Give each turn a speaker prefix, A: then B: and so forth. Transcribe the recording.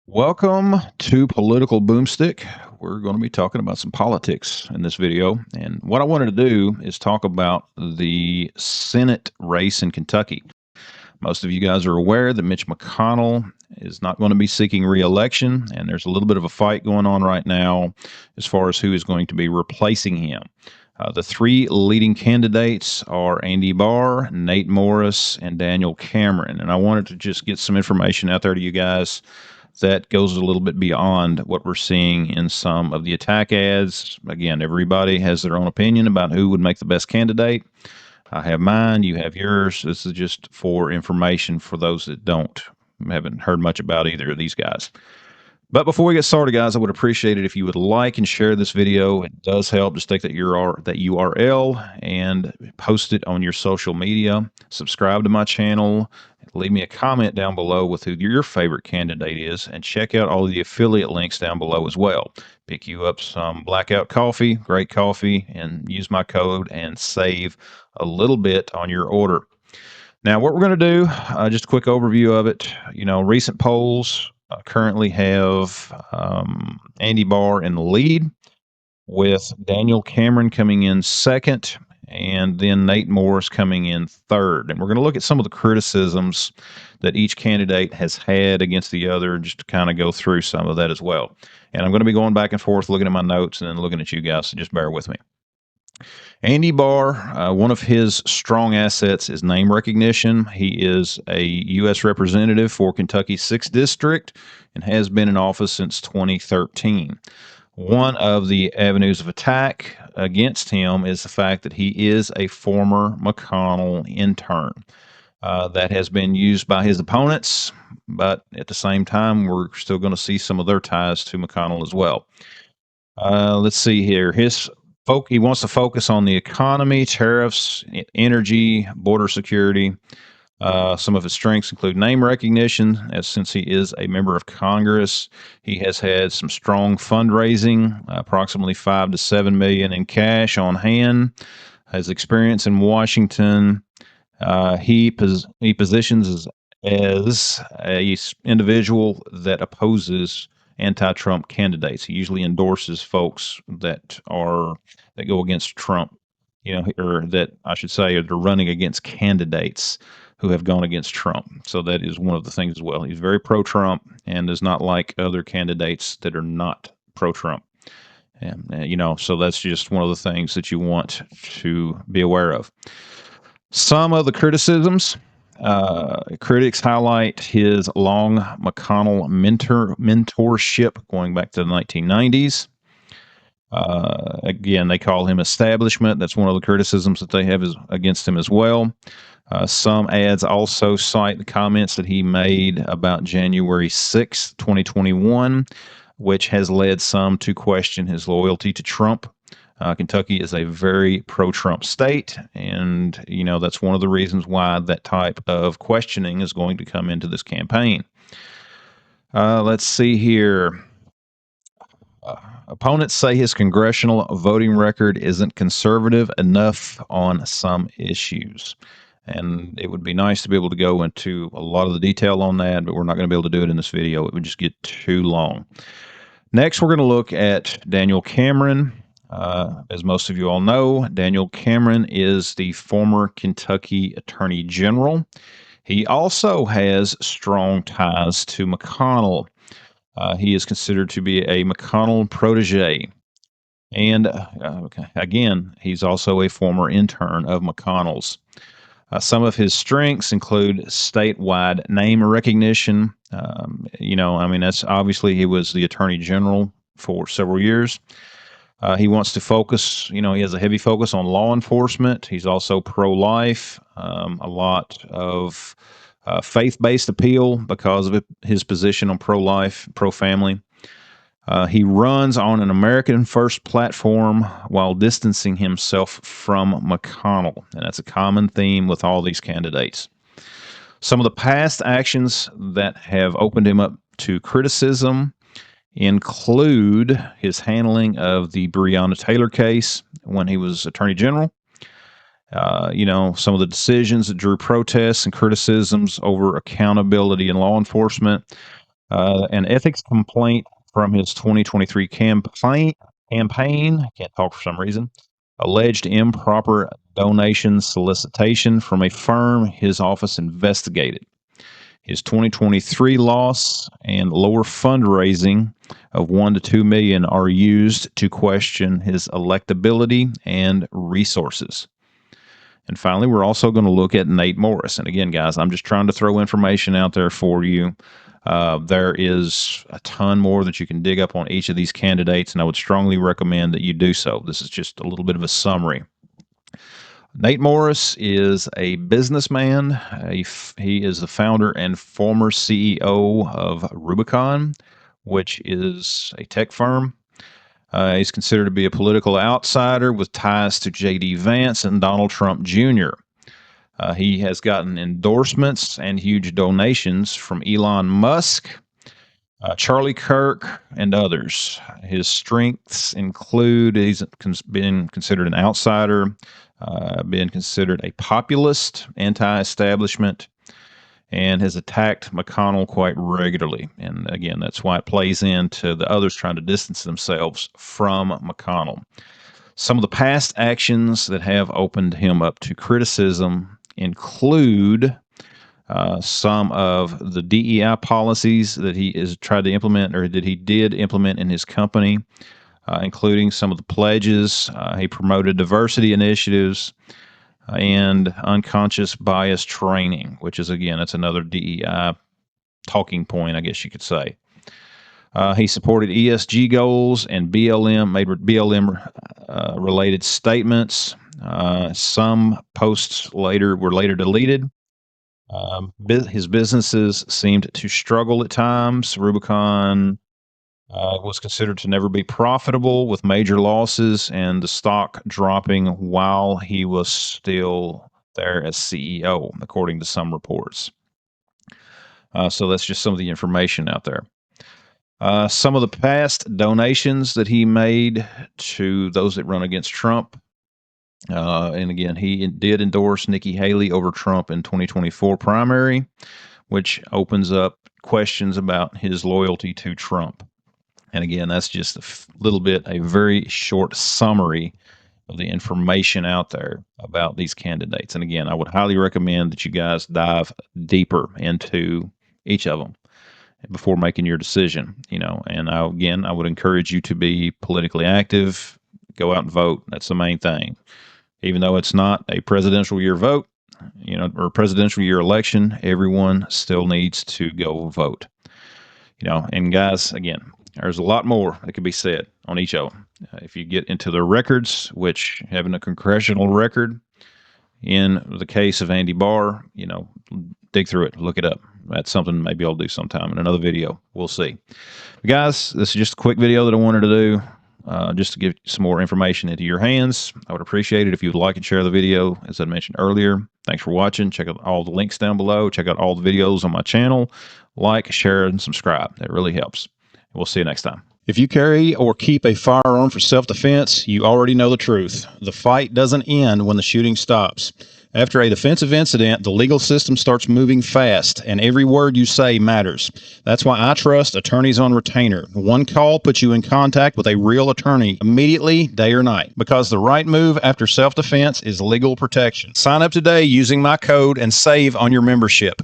A: Welcome to Political Boomstick. We're going to be talking about some politics in this video. And what I wanted to do is talk about the Senate race in Kentucky. Most of you guys are aware that Mitch McConnell is not going to be seeking re-election, and there's a little bit of a fight going on right now as far as who is going to be replacing him. The three leading candidates are Andy Barr, Nate Morris, and Daniel Cameron. And I wanted to just get some information out there to you guys that goes a little bit beyond what we're seeing in some of the attack ads. Again, everybody has their own opinion about who would make the best candidate. I have mine, you have yours. This is just for information for those that haven't heard much about either of these guys. But before we get started, guys, I would appreciate it if you would like and share this video. It does help. Just take that URL and post it on your social media. Subscribe to my channel. Leave me a comment down below with who your favorite candidate is, and check out all of the affiliate links down below as well. Pick you up some Blackout coffee, great coffee, and use my code and save a little bit on your order. Now, what we're going to do, just a quick overview of it. Recent polls currently have Andy Barr in the lead, with Daniel Cameron coming in second, and then Nate Morris coming in third. And we're going to look at some of the criticisms that each candidate has had against the other, just to kind of go through some of that as well. And I'm going to be going back and forth, looking at my notes and then looking at you guys, so just bear with me. Andy Barr, one of his strong assets is name recognition. He is a U.S. representative for Kentucky's 6th District and has been in office since 2013. One of the avenues of attack against him is the fact that he is a former McConnell intern. That has been used by his opponents, but at the same time, we're still going to see some of their ties to McConnell as well. Let's see here. He wants to focus on the economy, tariffs, energy, border security. Some of his strengths include name recognition, as since he is a member of Congress. He has had some strong fundraising, approximately $5 to $7 million in cash on hand. Has experience in Washington. He positions as a individual that opposes anti-Trump candidates. He usually endorses folks that go against Trump, or that I should say, they're running against candidates who have gone against Trump. So that is one of the things as well. He's very pro-Trump and does not like other candidates that are not pro-Trump. And so that's just one of the things that you want to be aware of. Some of the criticisms. Critics highlight his long McConnell mentorship going back to the 1990s. Again, they call him establishment. That's one of the criticisms that they have against him as well. Some ads also cite the comments that he made about January 6th, 2021, which has led some to question his loyalty to Trump. Kentucky is a very pro-Trump state, and that's one of the reasons why that type of questioning is going to come into this campaign. Let's see here. Opponents say his congressional voting record isn't conservative enough on some issues, and it would be nice to be able to go into a lot of the detail on that, but we're not going to be able to do it in this video. It would just get too long. Next, we're going to look at Daniel Cameron. As most of you all know, Daniel Cameron is the former Kentucky Attorney General. He also has strong ties to McConnell. He is considered to be a McConnell protege. And again, he's also a former intern of McConnell's. Some of his strengths include statewide name recognition. That's obviously he was the Attorney General for several years. He wants to focus, he has a heavy focus on law enforcement. He's also pro-life, a lot of faith-based appeal because of his position on pro-life, pro-family. He runs on an American First platform while distancing himself from McConnell, and that's a common theme with all these candidates. Some of the past actions that have opened him up to criticism include his handling of the Breonna Taylor case when he was Attorney General. Some of the decisions that drew protests and criticisms over accountability in law enforcement. An ethics complaint from his 2023 campaign, I can't talk for some reason, alleged improper donation solicitation from a firm his office investigated. His 2023 loss and lower fundraising of 1 to 2 million are used to question his electability and resources. And finally, we're also going to look at Nate Morris. And again, guys, I'm just trying to throw information out there for you. There is a ton more that you can dig up on each of these candidates, and I would strongly recommend that you do so. This is just a little bit of a summary. Nate Morris is a businessman. He is the founder and former CEO of Rubicon, which is a tech firm. He's considered to be a political outsider with ties to J.D. Vance and Donald Trump Jr. He has gotten endorsements and huge donations from Elon Musk, Charlie Kirk, and others. His strengths include he's been considered an outsider, been considered a populist, anti-establishment, and has attacked McConnell quite regularly. And again, that's why it plays into the others trying to distance themselves from McConnell. Some of the past actions that have opened him up to criticism include some of the DEI policies that he has tried to implement or that he did implement in his company, including some of the pledges. He promoted diversity initiatives and unconscious bias training, which is, again, that's another DEI talking point, I guess you could say. He supported ESG goals and made BLM related statements. Some posts were later deleted. His businesses seemed to struggle at times. Rubicon was considered to never be profitable, with major losses and the stock dropping while he was still there as CEO, according to some reports. So that's just some of the information out there. Some of the past donations that he made to those that run against Trump. And again, he did endorse Nikki Haley over Trump in 2024 primary, which opens up questions about his loyalty to Trump. And again, that's just a very short summary of the information out there about these candidates. And again, I would highly recommend that you guys dive deeper into each of them before making your decision, and I would encourage you to be politically active, go out and vote. That's the main thing. Even though it's not a presidential year vote, or a presidential year election, everyone still needs to go vote. And guys, again, there's a lot more that could be said on each of them. If you get into the records, which having a congressional record in the case of Andy Barr, dig through it, look it up. That's something maybe I'll do sometime in another video. We'll see. But guys, this is just a quick video that I wanted to do just to give some more information into your hands. I would appreciate it if you would like and share the video, as I mentioned earlier. Thanks for watching. Check out all the links down below. Check out all the videos on my channel. Like, share, and subscribe. That really helps. We'll see you next time. If you carry or keep a firearm for self-defense, you already know the truth. The fight doesn't end when the shooting stops. After a defensive incident, the legal system starts moving fast, and every word you say matters. That's why I trust Attorneys on Retainer. One call puts you in contact with a real attorney immediately, day or night, because the right move after self-defense is legal protection. Sign up today using my code and save on your membership.